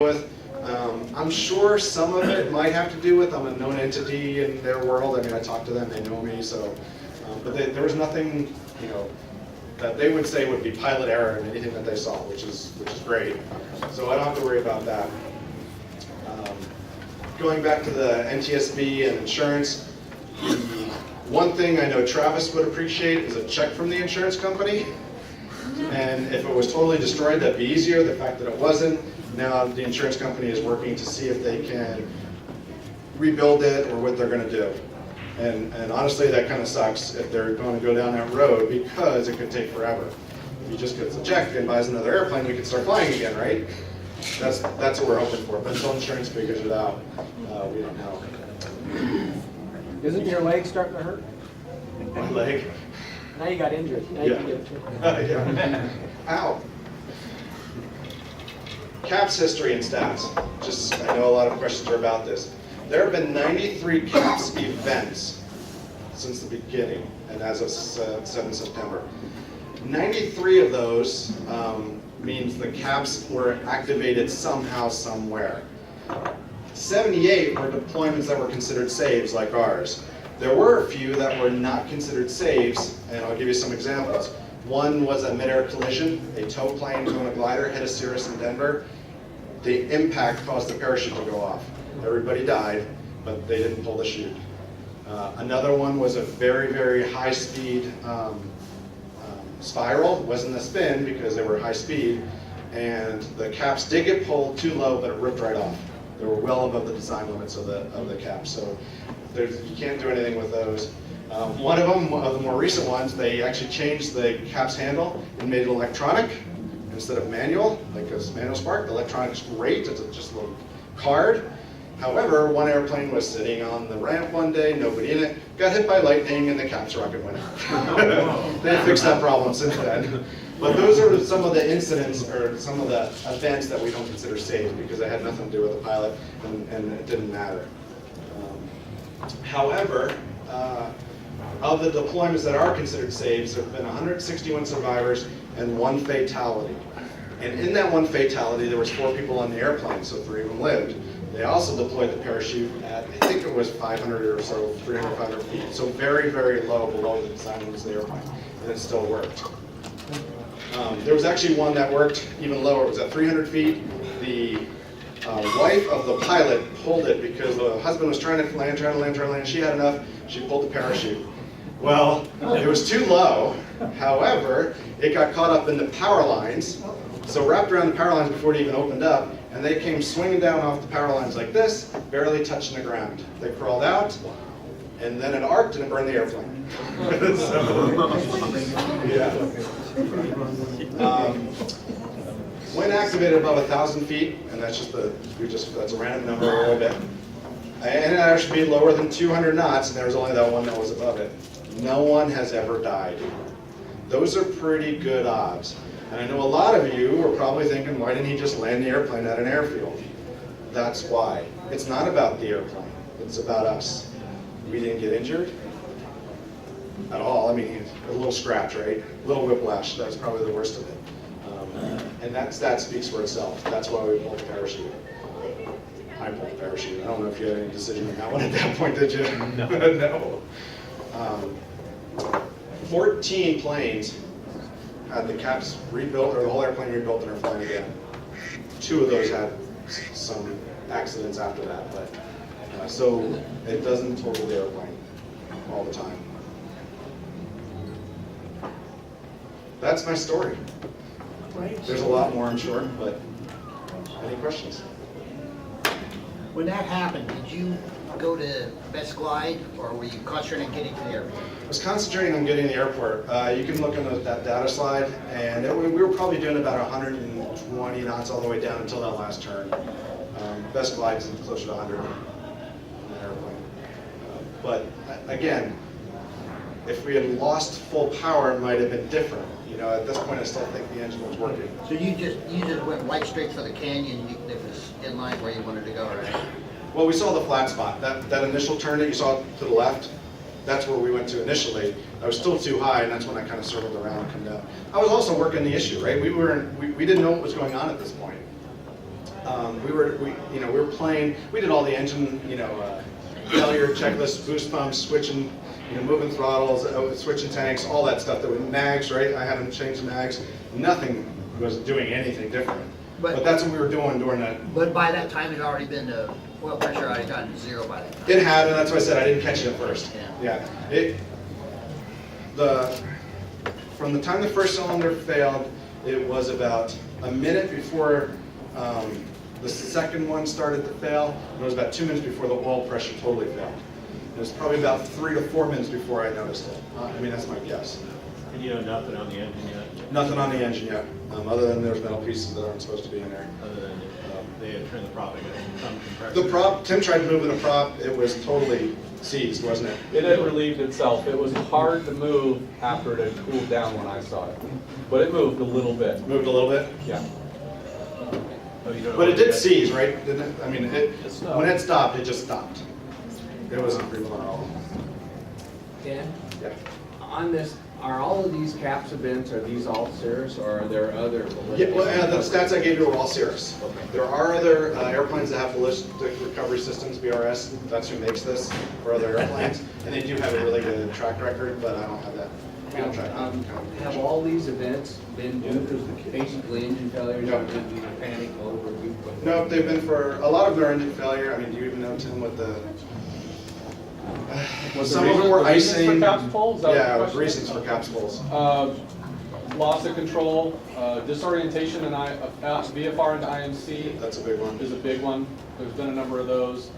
with. I'm sure some of it might have to do with I'm a known entity in their world. I mean, I talk to them, they know me, so. But there was nothing, that they would say would be pilot error in anything that they saw, which is great. So I don't have to worry about that. Going back to the NTSB and insurance, the one thing I know Travis would appreciate is a check from the insurance company. And if it was totally destroyed, that'd be easier. The fact that it wasn't, now the insurance company is working to see if they can rebuild it or what they're going to do. And honestly, that kind of sucks if they're going to go down that road because it could take forever. If he just gets a check and buys another airplane, we can start flying again, right? That's what we're hoping for. But until insurance figures it out, we don't know. Isn't your leg starting to hurt? My leg? Now you got injured. Now Yeah. you can get it. Yeah. Ow. CAPS history and stats. I know a lot of questions are about this. There have been 93 CAPS events since the beginning, and as of 7 September. 93 of those means the CAPS were activated somehow, somewhere. 78 were deployments that were considered saves, like ours. There were a few that were not considered saves, and I'll give you some examples. One was a mid-air collision. A tow plane towing a glider hit a Cirrus in Denver. The impact caused the parachute to go off. Everybody died, but they didn't pull the chute. Another one was a very, very high-speed spiral. It wasn't a spin because they were high speed, and the caps did get pulled too low, but it ripped right off. They were well above the design limits of the caps, so you can't do anything with those. One of them, of the more recent ones, they actually changed the caps handle and made it electronic instead of manual, like a manual spark. The electronic's great, it's just a little card. However, one airplane was sitting on the ramp one day, nobody in it, got hit by lightning, and the caps rocket went out. They fixed that problem since then. But those are some of the incidents or some of the events that we don't consider safe because they had nothing to do with the pilot and it didn't matter. However, of the deployments that are considered saves, there have been 161 survivors and 1 fatality. And in that 1 fatality, there was 4 people on the airplane, so 3 of them lived. They also deployed the parachute at, I think it was 500 or so, 300, 500 feet. So very, very low below the design limits of the airplane, and it still worked. There was actually one that worked even lower. It was at 300 feet. The wife of the pilot pulled it because the husband was trying to land. She had enough. She pulled the parachute. Well, it was too low. However, it got caught up in the power lines. So wrapped around the power lines before it even opened up, and they came swinging down off the power lines like this, barely touching the ground. They crawled out, and then it arced and it burned the airplane. When activated above 1,000 feet, and that's a random number a little bit, and it actually be lower than 200 knots, and there was only that one that was above it. No one has ever died. Those are pretty good odds. And I know a lot of you are probably thinking, why didn't he just land the airplane at an airfield? That's why. It's not about the airplane. It's about us. We didn't get injured at all. I mean, a little scratch, right? A little whiplash. That's probably the worst of it. And that speaks for itself. That's why we pulled the parachute. I pulled the parachute. I don't know if you had any decision on that one at that point, did you? No. 14 planes had the caps rebuilt or the whole airplane rebuilt and are flying again. 2 of those had some accidents after that, but so it doesn't total the airplane all the time. That's my story. There's a lot more, I'm sure, but any questions? When that happened, did you go to Best Glide, or were you concentrating on getting to the airport? I was concentrating on getting to the airport. You can look on that data slide, and we were probably doing about 120 knots all the way down until that last turn. Best Glide is closer to 100 on the airplane. But again, if we had lost full power, it might have been different. At this point, I still think the engine was working. So you just went right straight for the canyon. It was in line where you wanted to go, right? Well, we saw the flat spot. That initial turn that you saw to the left, that's where we went to initially. I was still too high, and that's when I kind of circled around and come down. I was also working the issue, right? We didn't know what was going on at this point. we were playing. We did all the engine, failure checklists, boost pumps, switching, moving throttles, switching tanks, all that stuff. That with nags, right? I had them change the nags. Nothing was doing anything different. But that's what we were doing during that. But by that time, it had already been, the oil pressure already gotten to zero by that time. It had, and that's why I said I didn't catch it at first. Yeah. From the time the first cylinder failed, it was about a minute before the second one started to fail, and it was about 2 minutes before the oil pressure totally failed. It was probably about 3 to 4 minutes before I noticed it. That's my guess. And you know nothing on the engine yet, Nothing on the engine yet, other than there's metal pieces that aren't supposed to be in there. other than they had turned the prop against some compressor? The prop, Tim tried moving the prop, it was totally seized, wasn't it? It had relieved itself. It was hard to move after it had cooled down when I saw it. But it moved a little bit. Moved a little bit? Yeah. Oh, you don't know But it did yet? seize, right? Didn't it? It's not. When it stopped, it just stopped. It wasn't free at all. Dan, Yeah. on this, are all of these CAPS events, are these all Cirrus, or are there other? Yeah, well, the stats I gave you were all Cirrus. There are other airplanes that have ballistic recovery systems, BRS, that's who makes this for other airplanes, and they do have a really good track record, but I don't have that. We don't track that. Have all these events been due to basically engine failures, No. or did you panic over? No, they've been for, a lot of their engine failure, do you even know, Tim, what the... Some of them were icing. For caps pulls? Is that Yeah, the it was question? reasons for caps pulls. Loss of control, disorientation in VFR into IMC That's a big one. is a big one. There's been a number of those.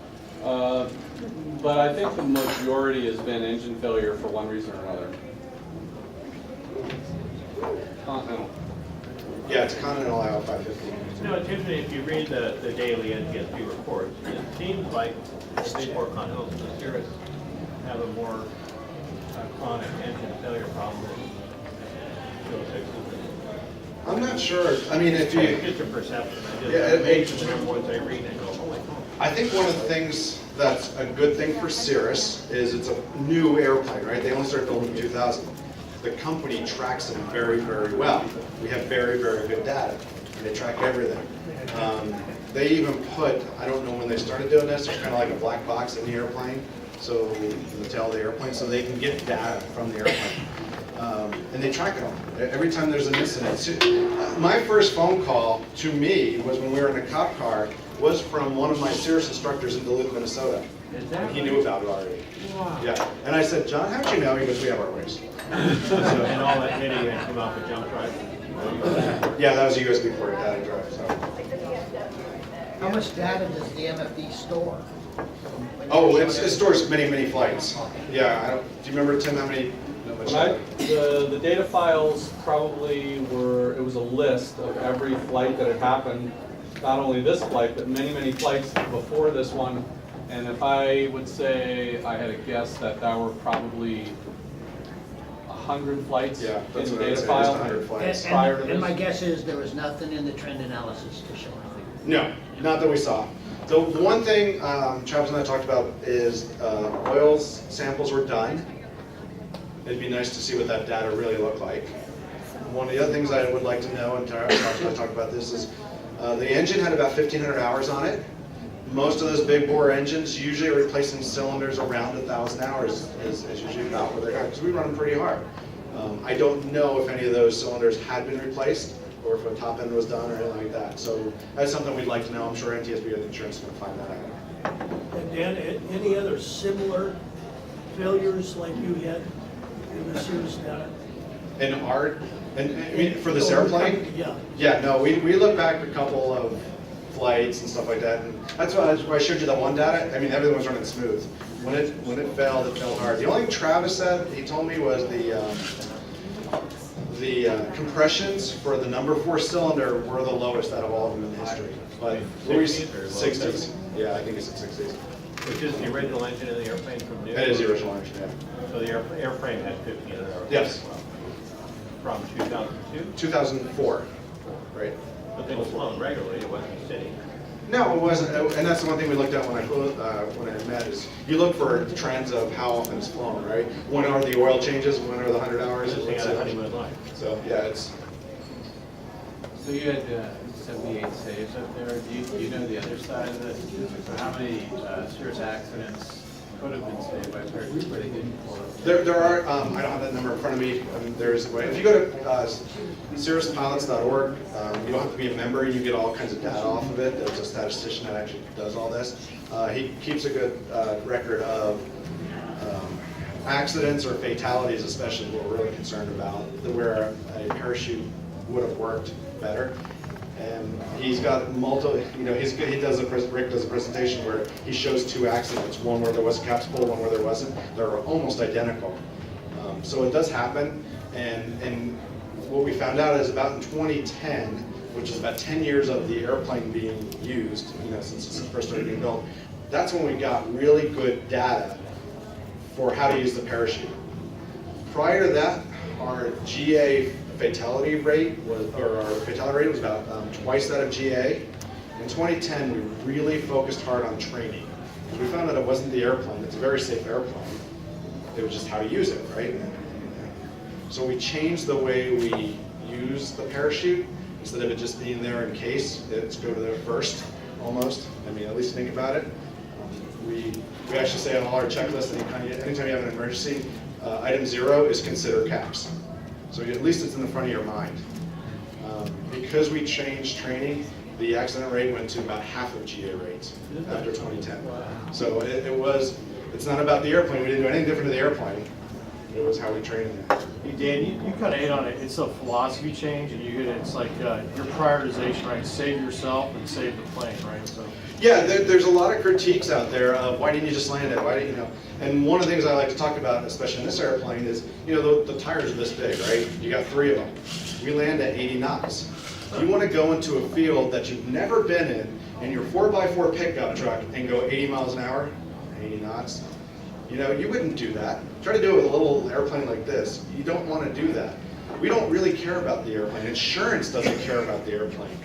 But I think the majority has been engine failure for one reason or another. Continental. Yeah, it's Continental IL 550. It's interesting, if you read the daily NTSB reports, it seems like the big four Continentals and the Cirrus have a more chronic engine failure problem than 206s. I'm not sure. If you... It's just a perception. Yeah, it Makes the number ones I read and go, oh my God. I think one of the things that's a good thing for Cirrus is it's a new airplane, right? They only started building in 2000. The company tracks them very, very well. We have very, very good data, and they track everything. They even put, I don't know when they started doing this, there's kind of like a black box in the airplane, so in the tail of the airplane, so they can get data from the airplane. And they track it all. Every time there's an incident. My first phone call to me was when we were in a cop car, was from one of my Cirrus instructors in Duluth, Minnesota. And he knew about it already. Wow. Yeah. And I said, John, how'd you know? He goes, we have our ways. And all that video came off the jump drive. Yeah, that was a USB port data drive. So. How much data does the MFD store? Oh, it stores many, many flights. Yeah. Do you remember, Tim, how many? The data files probably were, it was a list of every flight that had happened, not only this flight, but many, many flights before this one. And if I would say, I had a guess that there were probably 100 flights Yeah, in that's the what I would data say, file. just 100 flights. Prior to And this? my guess is there was nothing in the trend analysis to show anything. No, not that we saw. So the one thing Travis and I talked about is oil samples were done. It'd be nice to see what that data really looked like. One of the other things I would like to know, and Travis and I talked about this, is the engine had about 1,500 hours on it. Most of those big bore engines usually are replacing cylinders around 1,000 hours is usually about where they're at, because we run them pretty hard. I don't know if any of those cylinders had been replaced, or if a top end was done or anything like that. So that's something we'd like to know. I'm sure NTSB or the insurance is going to find that out. And Dan, any other similar failures like you had in the Cirrus data? And art, for this airplane? Yeah. Yeah, no, we look back a couple of flights and stuff like that, and that's why I showed you that one data. Everything was running smooth. When it failed hard. The only thing Travis said, he told me, was the compressions for the number 4 cylinder were the lowest out of all of them in history. But 60s or low 60s. Yeah, I think it's at 60s. Which is the original engine of the airplane from new? That is the original engine, yeah. So the airframe had 1,500 hours? Yes. From 2002? 2004, right? But they were flown regularly, it wasn't sitting. No, it wasn't, and that's the one thing we looked at when I met, is you look for trends of how often it's flown, right? When are the oil changes, when are the 100 hours? This thing had a honeymoon life. So, yeah, it's, So you had 78 saves up there. Do you know the other side of the statistic? So how many serious accidents could have been saved by parachute where they didn't pull up? There are, I don't have that number in front of me. If you go to cirruspilots.org, you don't have to be a member. You get all kinds of data off of it. There's a statistician that actually does all this. He keeps a good record of accidents or fatalities, especially what we're really concerned about, where a parachute would have worked better. And he's got multiple, Rick does a presentation where he shows 2 accidents, one where there was a caps pull, one where there wasn't. They're almost identical. So it does happen, and what we found out is about in 2010, which is about 10 years of the airplane being used, since it first started being built, that's when we got really good data for how to use the parachute. Prior to that, our GA fatality rate was about twice that of GA. In 2010, we really focused hard on training. We found that it wasn't the airplane, it's a very safe airplane. It was just how to use it, right? So we changed the way we use the parachute. Instead of it just being there in case, it's go to there first, almost. At least think about it. We actually say on all our checklists, anytime you have an emergency, item 0 is consider caps. So at least it's in the front of your mind. Because we changed training, the accident rate went to about half of GA rates after 2010. So it's not about the airplane. We didn't do anything different to the airplane. It was how we trained it. Hey Dan, you kind of hit on it. It's a philosophy change, and you hit it. It's like your prioritization, right? Save yourself and save the plane, right? So. Yeah, there's a lot of critiques out there of why didn't you just land it? Why didn't And one of the things I like to talk about, especially in this airplane, is the tires are this big, right? You got 3 of them. We land at 80 knots. If you want to go into a field that you've never been in your 4x4 pickup truck and go 80 miles an hour, 80 knots, you wouldn't do that. Try to do it with a little airplane like this. You don't want to do that. We don't really care about the airplane. Insurance doesn't care about the airplane.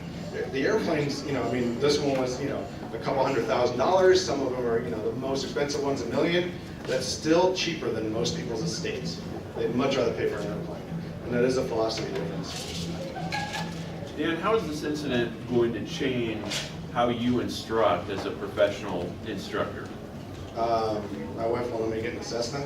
The airplanes, this one was, a couple $100,000. Some of them are, the most expensive one's $1 million. That's still cheaper than most people's estates. They'd much rather pay for an airplane. And that is a philosophy difference. Dan, how is this incident going to change how you instruct as a professional instructor? My wife won't let me get an assessment.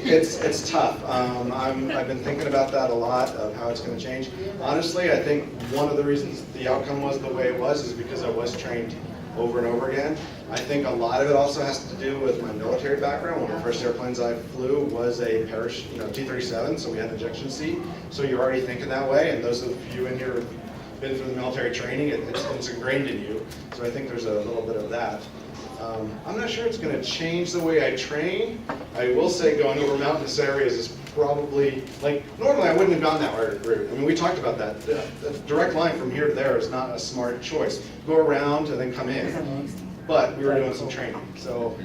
It's tough. I've been thinking about that a lot, of how it's going to change. Honestly, I think one of the reasons the outcome was the way it was is because I was trained over and over again. I think a lot of it also has to do with my military background. One of the first airplanes I flew was a parachute, T-37, so we had an ejection seat. So you're already thinking that way, and those of you in here have been through the military training, it's ingrained in you. So I think there's a little bit of that. I'm not sure it's going to change the way I train. I will say going over mountainous areas is probably, normally I wouldn't have gone that route. We talked about that. The direct line from here to there is not a smart choice. Go around and then come in. But we were doing some training, so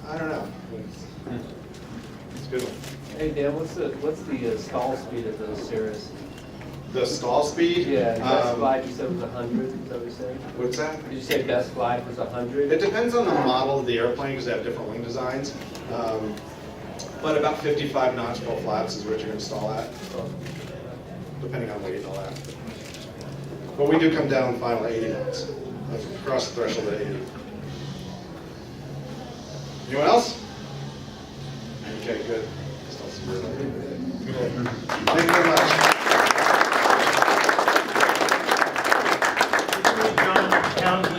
I don't know. It's a good one. Hey Dan, what's the stall speed of those Cirrus? The stall speed? Yeah, best glide you said was 100, is that what you said? What's that? Did you say best glide was 100? It depends on the model of the airplane because they have different wing designs. But about 55 knots full flaps is what you're going to stall at, depending on weight and all that. But we do come down final 80 knots. That's across the threshold at 80. Anyone else? Okay, good. Thank you very much. John Townsley.